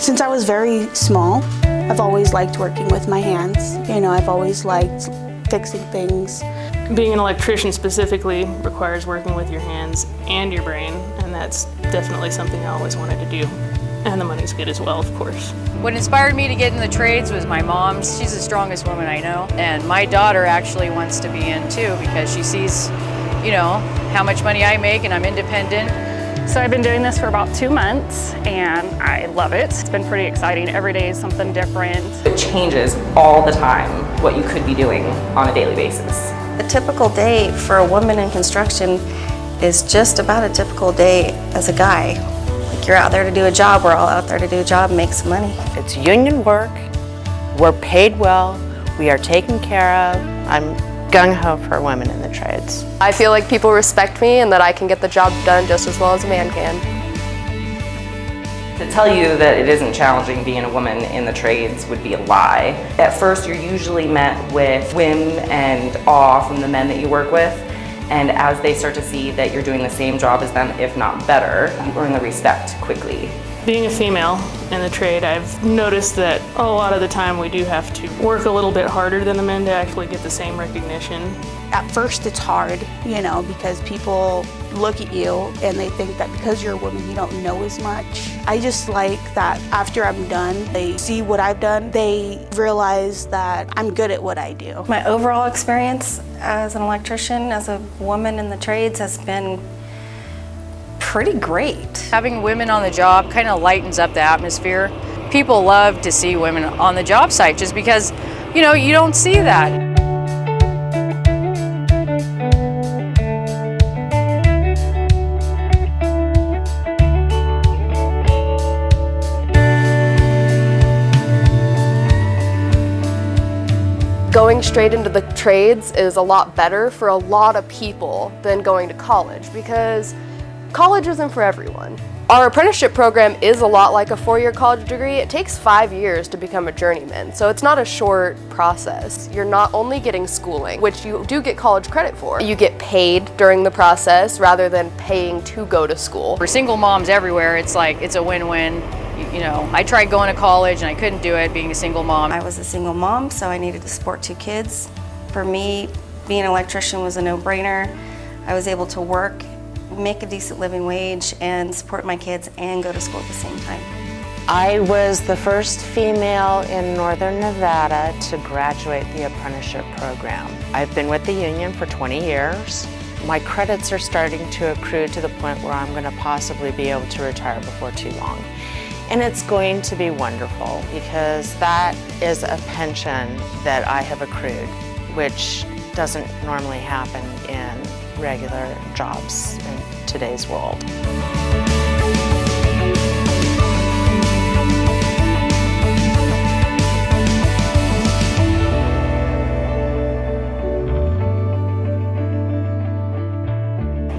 Since I was very small, I've always liked working with my hands. You know, I've always liked fixing things. Being an electrician specifically requires working with your hands and your brain, and that's definitely something I always wanted to do. And the money's good as well, of course. What inspired me to get in the trades was my mom. She's the strongest woman I know. And my daughter actually wants to be in too because she sees, you know, how much money I make and I'm independent. So I've been doing this for about 2 months and I love it. It's been pretty exciting. Every day is something different. It changes all the time what you could be doing on a daily basis. A typical day for a woman in construction is just about a typical day as a guy. Like, you're out there to do a job, we're all out there to do a job and make some money. It's union work, we're paid well, we are taken care of. I'm gung-ho for women in the trades. I feel like people respect me and that I can get the job done just as well as a man can. To tell you that it isn't challenging being a woman in the trades would be a lie. At first, you're usually met with whim and awe from the men that you work with, and as they start to see that you're doing the same job as them, if not better, you earn the respect quickly. Being a female in the trade, I've noticed that a lot of the time we do have to work a little bit harder than the men to actually get the same recognition. At first it's hard, you know, because people look at you and they think that because you're a woman you don't know as much. I just like that after I'm done, they see what I've done, they realize that I'm good at what I do. My overall experience as an electrician, as a woman in the trades, has been pretty great. Having women on the job kind of lightens up the atmosphere. People love to see women on the job site just because, you know, you don't see that. Going straight into the trades is a lot better for a lot of people than going to college because college isn't for everyone. Our apprenticeship program is a lot like a 4-year college degree. It takes 5 years to become a journeyman, so it's not a short process. You're not only getting schooling, which you do get college credit for. You get paid during the process rather than paying to go to school. For single moms everywhere, it's like, it's a win-win. You know, I tried going to college and I couldn't do it being a single mom. I was a single mom, so I needed to support 2 kids. For me, being an electrician was a no-brainer. I was able to work, make a decent living wage, and support my kids and go to school at the same time. I was the first female in Northern Nevada to graduate the apprenticeship program. I've been with the union for 20 years. My credits are starting to accrue to the point where I'm going to possibly be able to retire before too long. And it's going to be wonderful because that is a pension that I have accrued, which doesn't normally happen in regular jobs in today's world.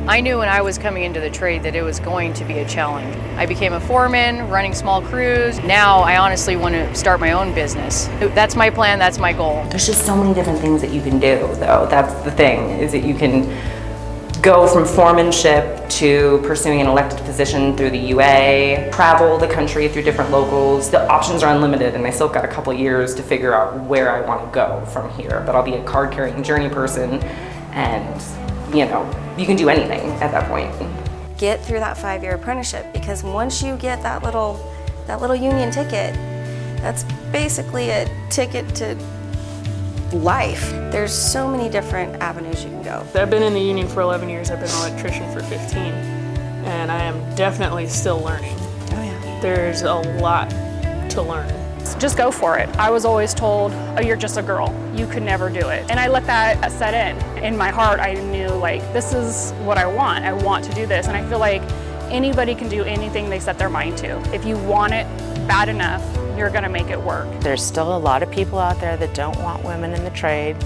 I knew when I was coming into the trade that it was going to be a challenge. I became a foreman, running small crews. Now I honestly want to start my own business. That's my plan, that's my goal. There's just so many different things that you can do, though. That's the thing, is that you can go from foremanship to pursuing an elected position through the UA, travel the country through different locals. The options are unlimited, and I still got a couple years to figure out where I want to go from here. But I'll be a card-carrying journey person, and you know, you can do anything at that point. Get through that 5-year apprenticeship, because once you get that little union ticket, that's basically a ticket to life. There's so many different avenues you can go. I've been in the union for 11 years, I've been an electrician for 15, and I am definitely still learning. Oh yeah. There's a lot to learn. Just go for it. I was always told, oh, you're just a girl. You could never do it. And I let that set in. In my heart, I knew, like, this is what I want. I want to do this. And I feel like anybody can do anything they set their mind to. If you want it bad enough, you're gonna make it work. There's still a lot of people out there that don't want women in the trade,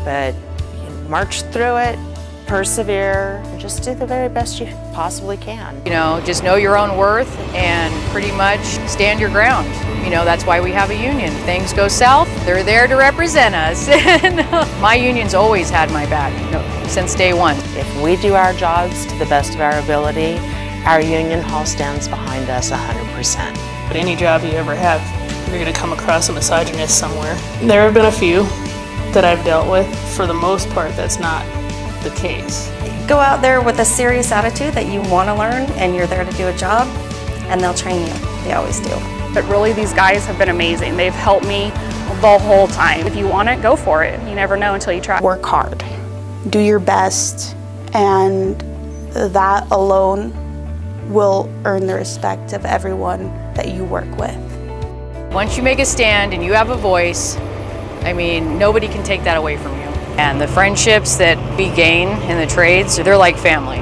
but you march through it, persevere, and just do the very best you possibly can. You know, just know your own worth and pretty much stand your ground. You know, that's why we have a union. If things go south, they're there to represent us. My union's always had my back, you know, since day one. If we do our jobs to the best of our ability, our union hall stands behind us 100%. But any job you ever have, you're going to come across a misogynist somewhere. There have been a few that I've dealt with. For the most part, that's not the case. Go out there with a serious attitude that you want to learn and you're there to do a job, and they'll train you. They always do. But really, these guys have been amazing. They've helped me the whole time. If you want it, go for it. You never know until you try. Work hard, do your best, and that alone will earn the respect of everyone that you work with. Once you make a stand and you have a voice, I mean, nobody can take that away from you. And the friendships that we gain in the trades, they're like family.